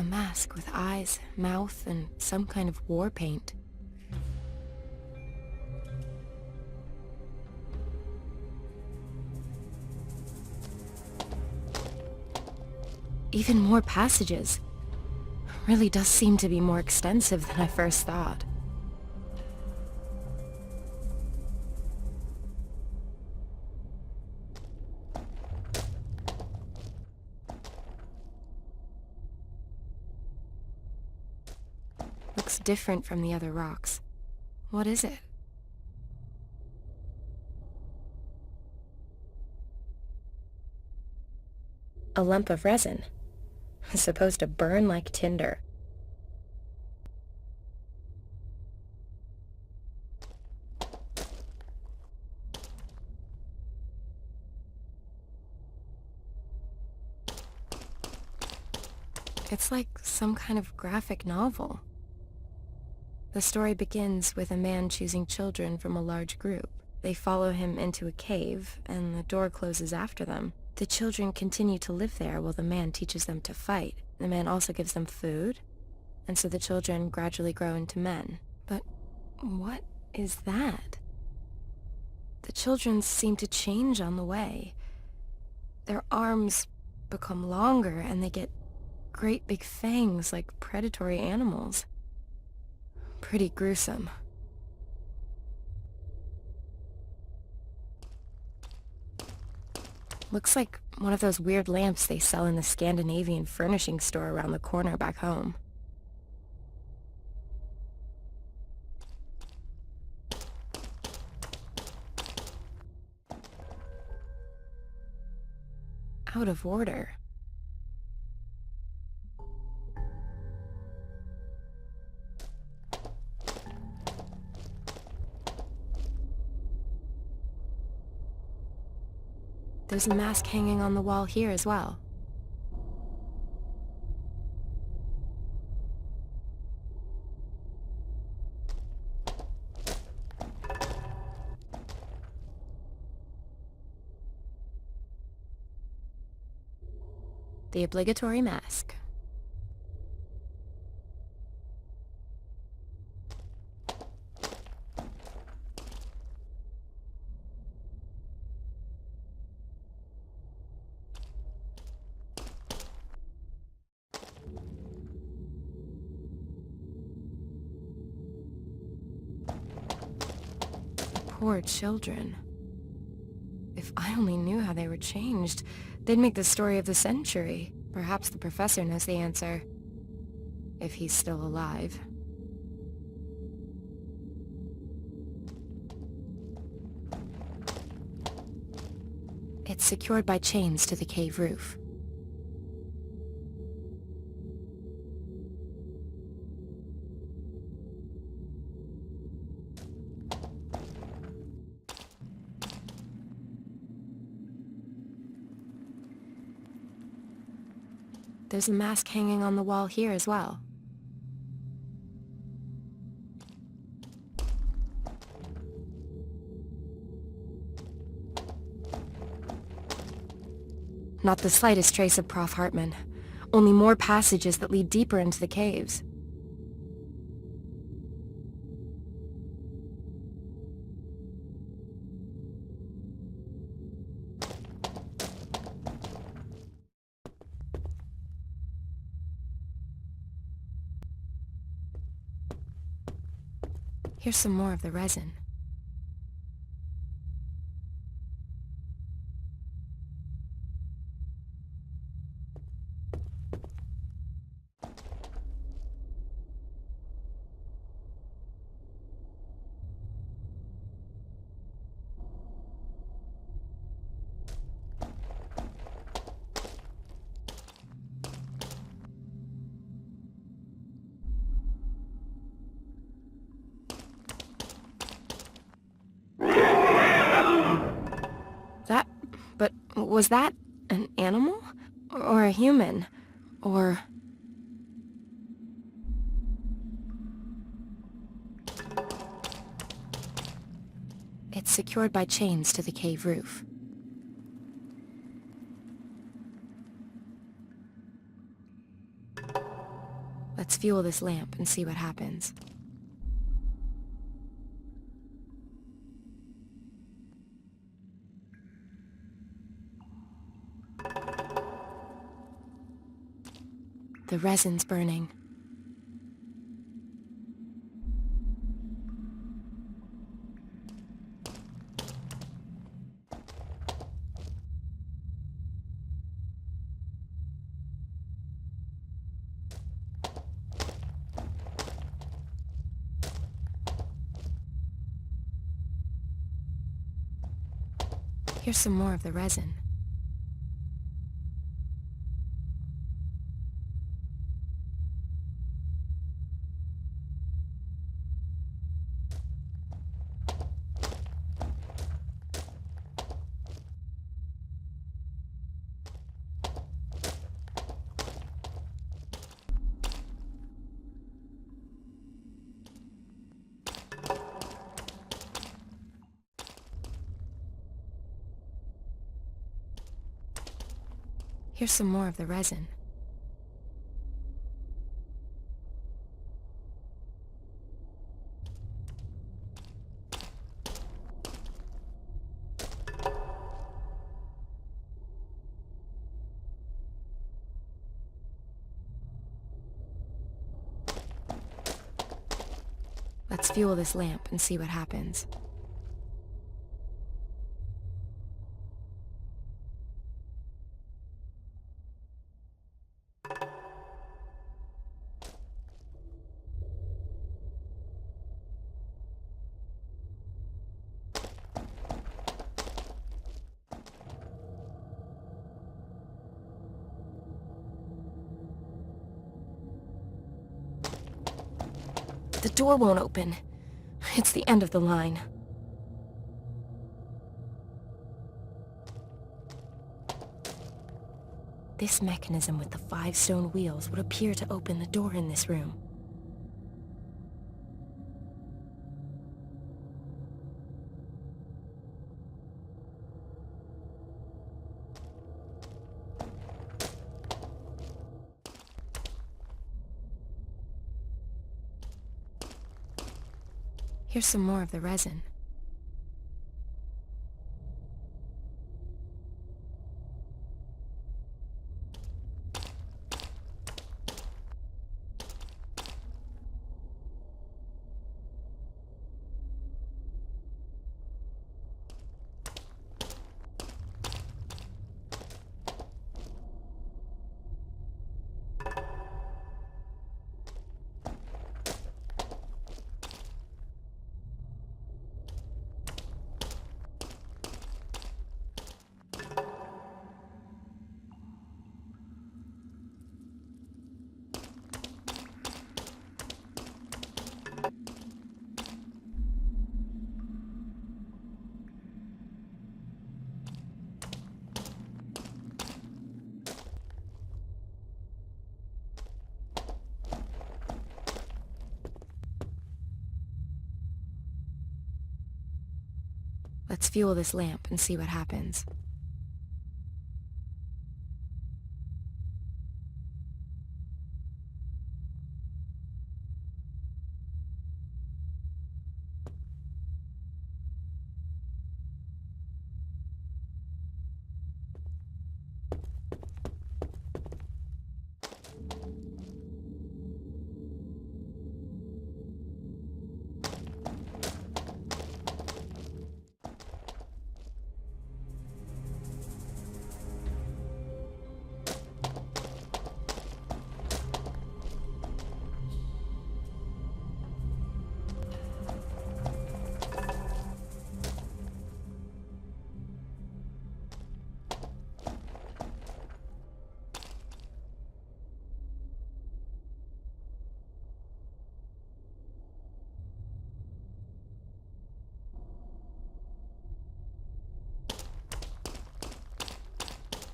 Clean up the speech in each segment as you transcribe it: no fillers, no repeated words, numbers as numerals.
A mask with eyes, mouth, and some kind of war paint. Even more passages. Really does seem to be more extensive than I first thought. Looks different from the other rocks. What is it? A lump of resin. Supposed to burn like tinder. It's like some kind of graphic novel. The story begins with a man choosing children from a large group. They follow him into a cave, and the door closes after them. The children continue to live there while the man teaches them to fight. The man also gives them food, and so the children gradually grow into men. But what is that? The children seem to change on the way. Their arms become longer, and they get great big fangs like predatory animals. Pretty gruesome. Looks like one of those weird lamps they sell in the Scandinavian furnishing store around the corner back home. Out of order. There's a mask hanging on the wall here as well. The obligatory mask. Poor children. If I only knew how they were changed, they'd make the story of the century. Perhaps the professor knows the answer. If he's still alive. It's secured by chains to the cave roof. There's a mask hanging on the wall here as well. Not the slightest trace of Prof. Hartman. Only more passages that lead deeper into the caves. Here's some more of the resin. But was that an animal? Or a human? Or... It's secured by chains to the cave roof. Let's fuel this lamp and see what happens. The resin's burning. Here's some more of the resin. Here's some more of the resin. Let's fuel this lamp and see what happens. The door won't open. It's the end of the line. This mechanism with the 5 stone wheels would appear to open the door in this room. Here's some more of the resin. Let's fuel this lamp and see what happens.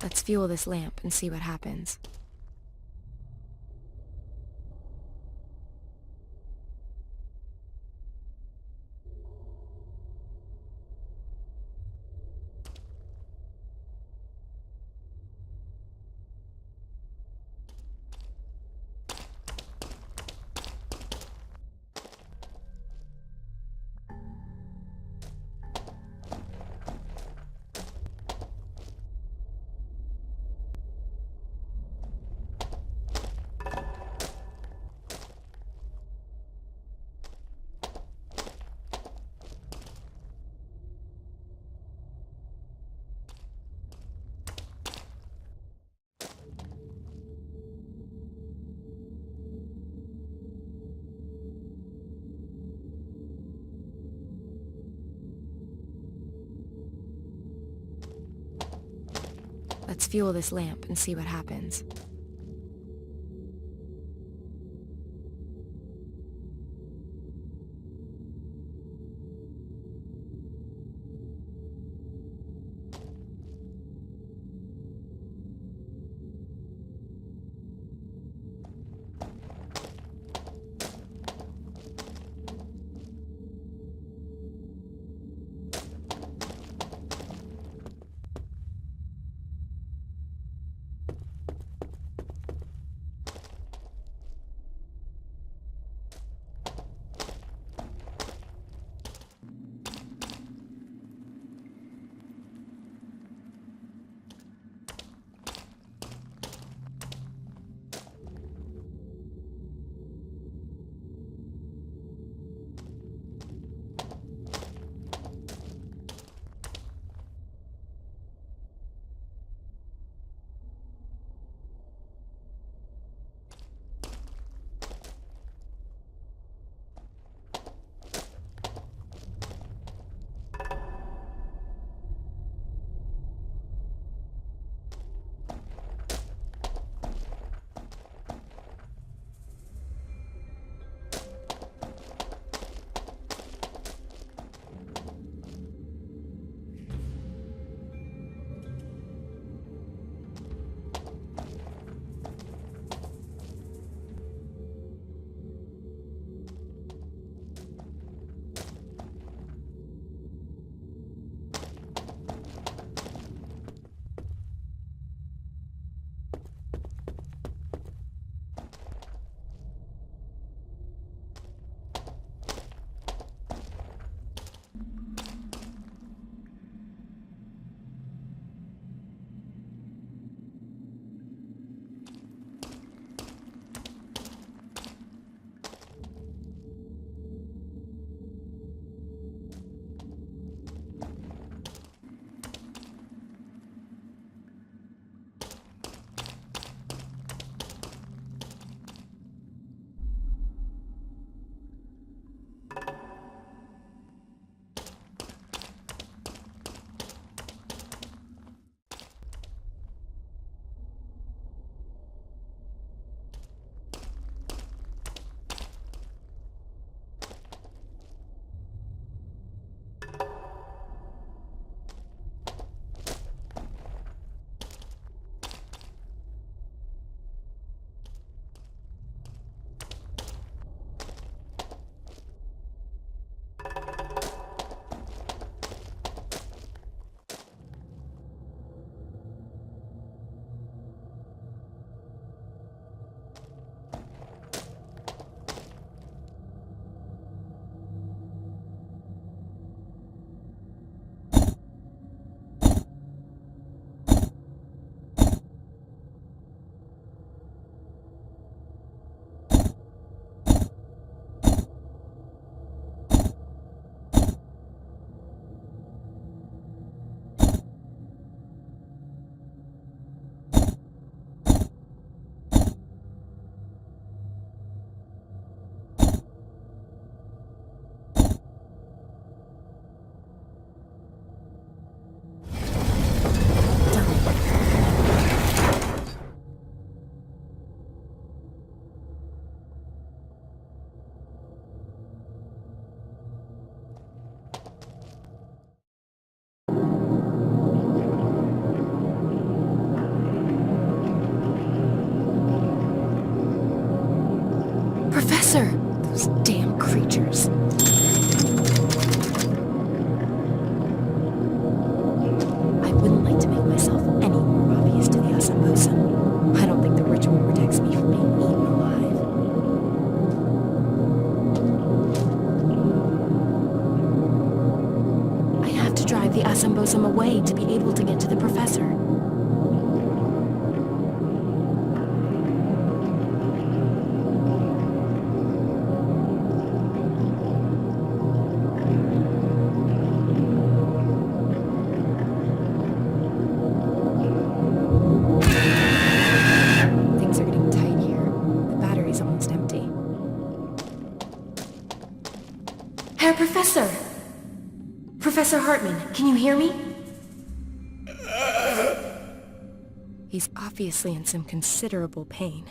Let's fuel this lamp and see what happens. Let's fuel this lamp and see what happens. Professor! Those damn creatures. I wouldn't like to make myself any more obvious to the Asambosam. I don't think the ritual protects me from being eaten alive. I have to drive the Asambosam away to be able to get to the professor. Herr Professor! Professor Hartman, can you hear me? He's obviously in some considerable pain.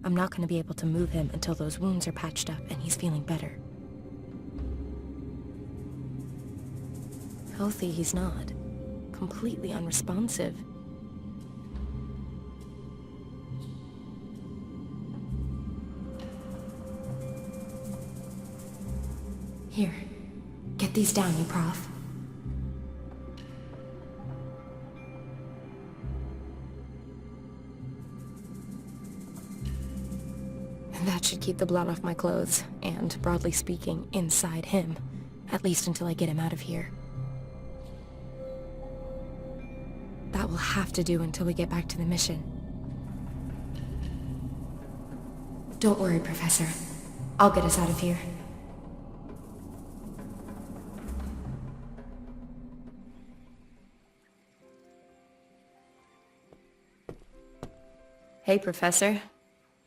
I'm not going to be able to move him until those wounds are patched up and he's feeling better. Healthy he's not. Completely unresponsive. Here, get these down, you prof. That should keep the blood off my clothes, and, broadly speaking, inside him. At least until I get him out of here. That will have to do until we get back to the mission. Don't worry, Professor. I'll get us out of here. Hey, Professor.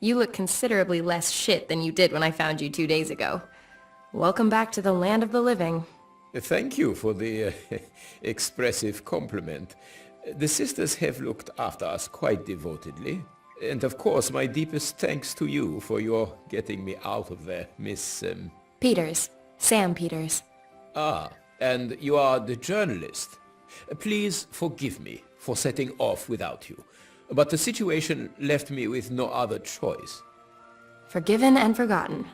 You look considerably less shit than you did when I found you 2 days ago. Welcome back to the land of the living. Thank you for the expressive compliment. The sisters have looked after us quite devotedly. And of course, my deepest thanks to you for your getting me out of there, Miss... Peters. Sam Peters. Ah, and you are the journalist. Please forgive me for setting off without you. But the situation left me with no other choice. Forgiven and forgotten.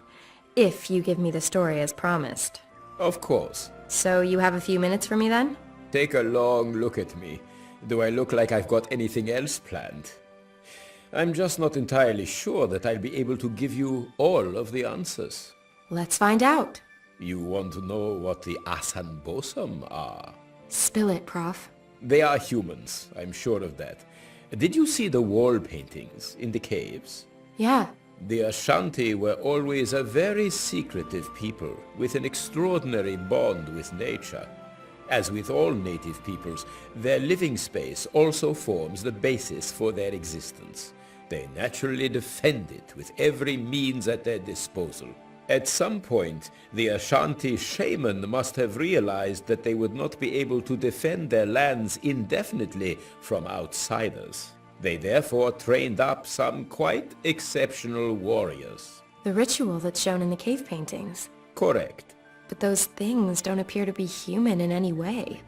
If you give me the story as promised. Of course. So you have a few minutes for me then? Take a long look at me. Do I look like I've got anything else planned? I'm just not entirely sure that I'll be able to give you all of the answers. Let's find out. You want to know what the Asan Bosum are? Spill it, Prof. They are humans, I'm sure of that. Did you see the wall paintings in the caves? Yeah. The Ashanti were always a very secretive people with an extraordinary bond with nature. As with all native peoples, their living space also forms the basis for their existence. They naturally defend it with every means at their disposal. At some point, the Ashanti shaman must have realized that they would not be able to defend their lands indefinitely from outsiders. They therefore trained up some quite exceptional warriors. The ritual that's shown in the cave paintings. Correct. But those things don't appear to be human in any way.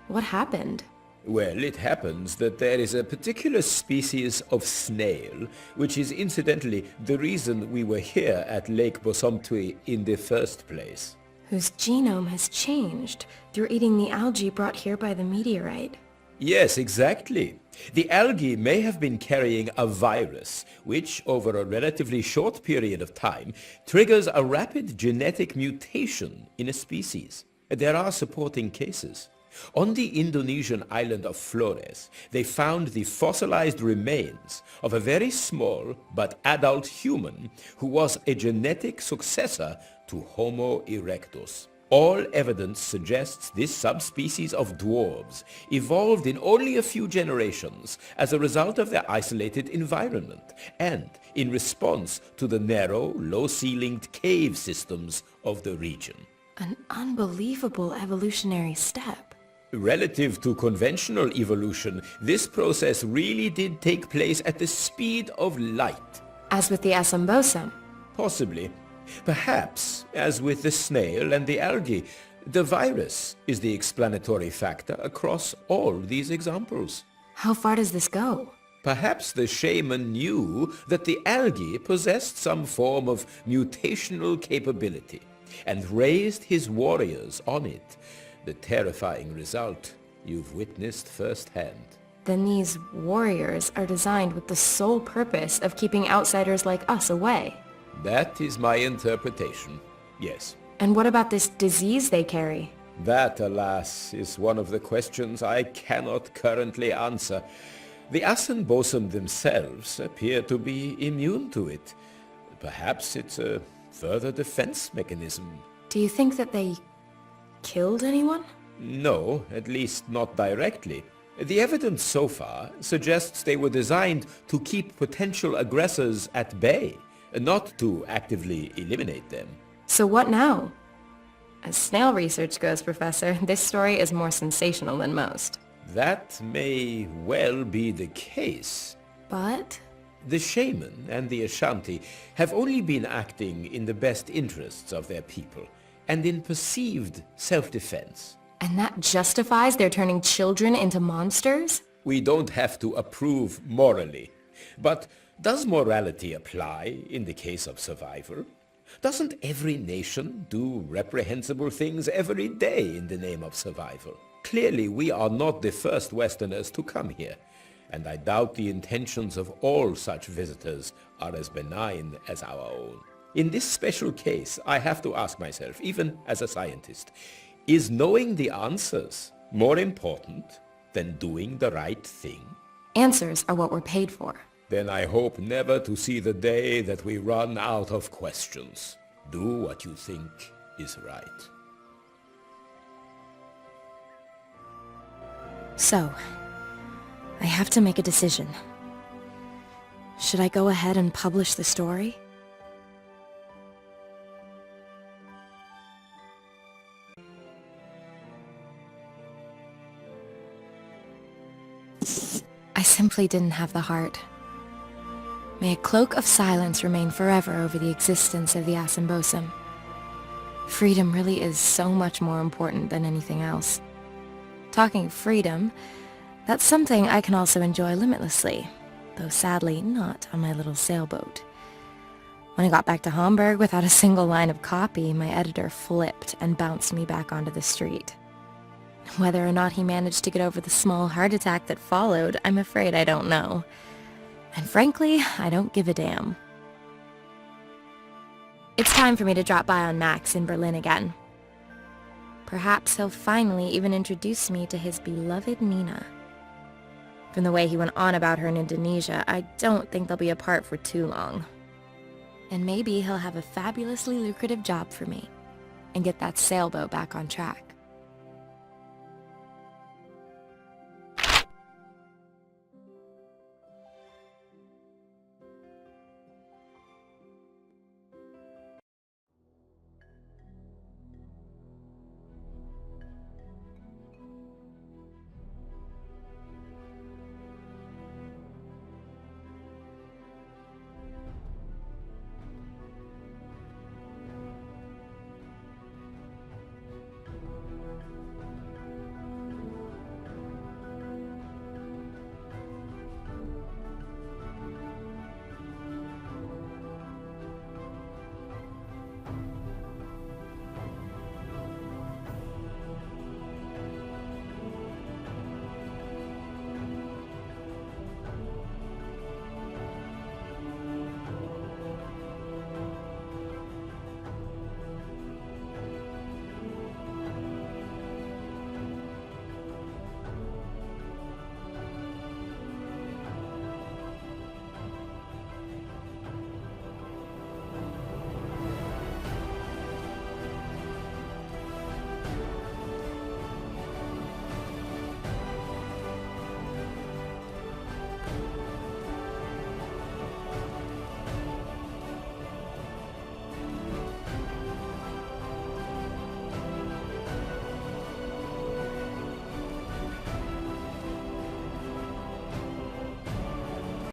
What happened? Well, it happens that there is a particular species of snail, which is incidentally the reason we were here at Lake Bosumtwi in the first place. Whose genome has changed through eating the algae brought here by the meteorite. Yes, exactly. The algae may have been carrying a virus, which, over a relatively short period of time, triggers a rapid genetic mutation in a species. There are supporting cases. On the Indonesian island of Flores, they found the fossilized remains of a very small but adult human who was a genetic successor to Homo erectus. All evidence suggests this subspecies of dwarves evolved in only a few generations as a result of their isolated environment and in response to the narrow, low-ceilinged cave systems of the region. An unbelievable evolutionary step. Relative to conventional evolution, this process really did take place at the speed of light. As with the Asambosum. Possibly. Perhaps, as with the snail and the algae, the virus is the explanatory factor across all these examples. How far does this go? Perhaps the shaman knew that the algae possessed some form of mutational capability and raised his warriors on it. The terrifying result you've witnessed firsthand. Then these warriors are designed with the sole purpose of keeping outsiders like us away. That is my interpretation, yes. And what about this disease they carry? That, alas, is one of the questions I cannot currently answer. The Asan Bosum themselves appear to be immune to it. Perhaps it's a further defense mechanism. Do you think that they killed anyone? No, at least not directly. The evidence so far suggests they were designed to keep potential aggressors at bay, not to actively eliminate them. So what now? As snail research goes, Professor, this story is more sensational than most. That may well be the case. But The shaman and the Ashanti have only been acting in the best interests of their people and in perceived self-defense. and that justifies their turning children into monsters? We don't have to approve morally. But does morality apply in the case of survival? Doesn't every nation do reprehensible things every day in the name of survival? Clearly, we are not the first Westerners to come here, and I doubt the intentions of all such visitors are as benign as our own. In this special case, I have to ask myself, even as a scientist, is knowing the answers more important than doing the right thing? Answers are what we're paid for. Then I hope never to see the day that we run out of questions. Do what you think is right. So, I have to make a decision. Should I go ahead and publish the story? I simply didn't have the heart. May a cloak of silence remain forever over the existence of the Bosum. Freedom really is so much more important than anything else. Talking of freedom, that's something I can also enjoy limitlessly, though sadly not on my little sailboat. When I got back to Hamburg without a single line of copy, my editor flipped and bounced me back onto the street. Whether or not he managed to get over the small heart attack that followed, I'm afraid I don't know. And frankly, I don't give a damn. It's time for me to drop by on Max in Berlin again. Perhaps he'll finally even introduce me to his beloved Nina. From the way he went on about her in Indonesia, I don't think they'll be apart for too long. And maybe he'll have a fabulously lucrative job for me and get that sailboat back on track.